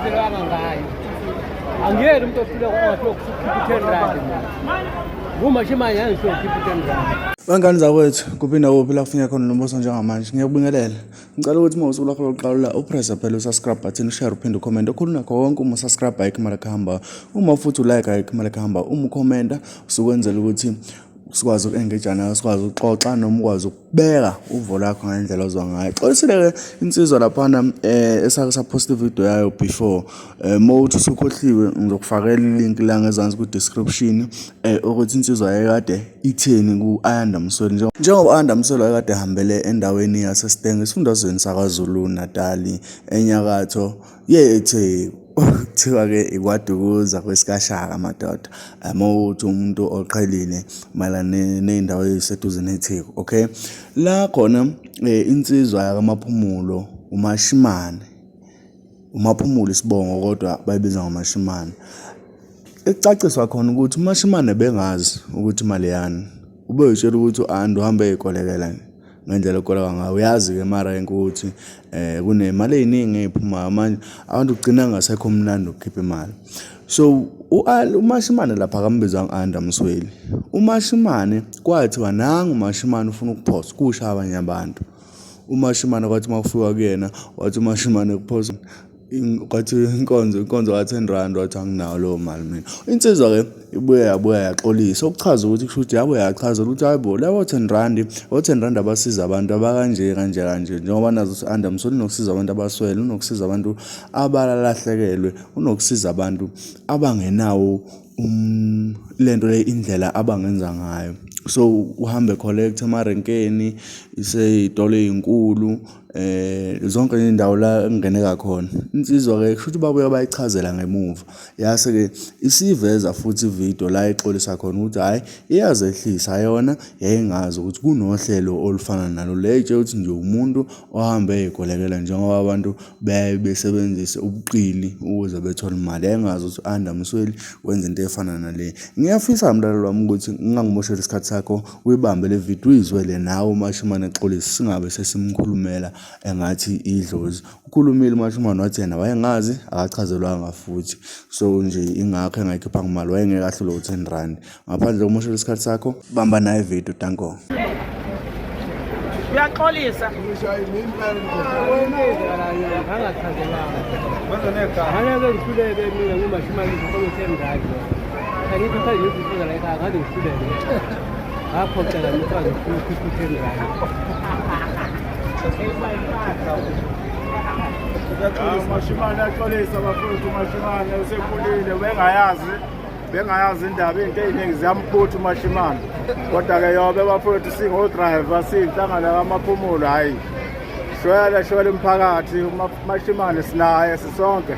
engichazelwanga ngayo angiyeli umuntu ophila ongahlokukhipa 10 rand nguMashobane yangihlokukhipa 10 rand. Bangani zakwethu kuphinda kuphi la kufinye khona nombuso njengamanje. Ngiyakubingelela. Ngicela ukuthi uma usuku lakho lokuqala la upress phela usubscribe button, ushare uphinde ucomment. Okhuluna nakho wonke uma usubscribe ayikho imali kuhamba. Uma futhi ulike ayikho imali kuhamba. Uma ucomment usukwenzela ukuthi sikwazi uku-engage nayo, sikwazi ukuxoxa noma ukwazi ukubeka uvo lakho ngendlela ozwa ngayo. Xolisile ke insizwa laphana esake sapost video yayo before. Mawuthi usukhohliwe ngizokufakela ilink la ngezansi ku description ukuthi insizwa yayikade itheni ku Ayanda Msweli. Njengoba Ayanda Msweli wayekade ehambele endaweni yaseSteng esifundazweni saKwaZulu Natal enyakatho yethe kuthiwa ke ikwadukuza kwesikashaka madoda. Mawuthi umuntu oqhelile malane nendawo eziseduze neTheko. Okay, la khona insizwa yakaMaphumulo uMaphumulo isibongo kodwa bayibiza ngoMashobane. Ekucaciswa khona ukuthi uMashobane bengazi ukuthi imali yani. Ube utshela ukuthi uAndu uhambe eyikolekela ngendlela okoleka ngayo. Uyazi ke mara ukuthi kunemali eziningi eziphuma manje abantu ugcina ngasekho umnandi ukukhipha imali. So uMashobane lapha akambiza ngoAyanda Msweli. uMashobane kwathiwa nanga uMashobane ufuna ukuphosa kusha abanye abantu. uMashobane kwathi makufika kuyena wathi uMashobane kuphosa kwathi inkonzo ka 10 rand wathi anginawo lo mali mina. Insizwa ke ibuye yaxolisa okuchaza ukuthi kushuthi yabuye yachaza ukuthi hayibo labo 10 rand abasiza abantu abakanje kanje njengoba nazo uAyanda Msweli unokusiza abantu abaswele, unokusiza abantu abalalahlekelwe, unokusiza abantu abangenawo lento le indlela abangenza ngayo. So uhambe collect emarenkeni iseyitolo ezinkulu zonke indawo la engeneka khona. Insizwa ke kushuthi babuye bayichazela ngemuva yase ke isiveza futhi video la exolisa khona ukuthi hayi iyazehlisa yona yayingazi ukuthi kunohlelo olufana nalo leje uthi nje umuntu ohambe eyikolekela njengoba abantu besebenzisa ubuqili ukuze bethole imali. Yayingazi ukuthi uAyanda Msweli wenza into efana nale. Ngiyafisa umlalelo wami ukuthi ngingangimoshela isikhathi sakho uyibambe le video uyizwele nawe uMashobane exolisa singabe sesimkhulumela engathi idlozi. Ukhulumile uMashobane wathi yena wayengazi akachazelwanga futhi. So nje ingakho engayikhipha imali wayengeke ahlule 10 rand. Ngaphandle kokumoshela isikhathi sakho bamba nayo video danko. Uyaxolisa. Mashobane yaxolisa bafowethu. uMashobane usekhulile bengayazi indaba into eziningi ziyamphutha uMashobane. Kodwa ke yobe bafowethu singodriver sihlangana kaMaphumulo hayi shwele umphakathi uMashobane sinaye sisonke.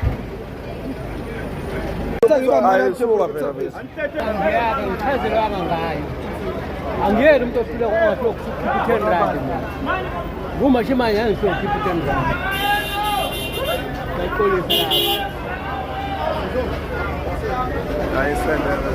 Angichazelwanga ngayo angiyeli umuntu ophila ongahlokukhipa 10 rand nguMashobane yangihlokukhipa 10 rand. Ayixolisa lapho. Ayisendele.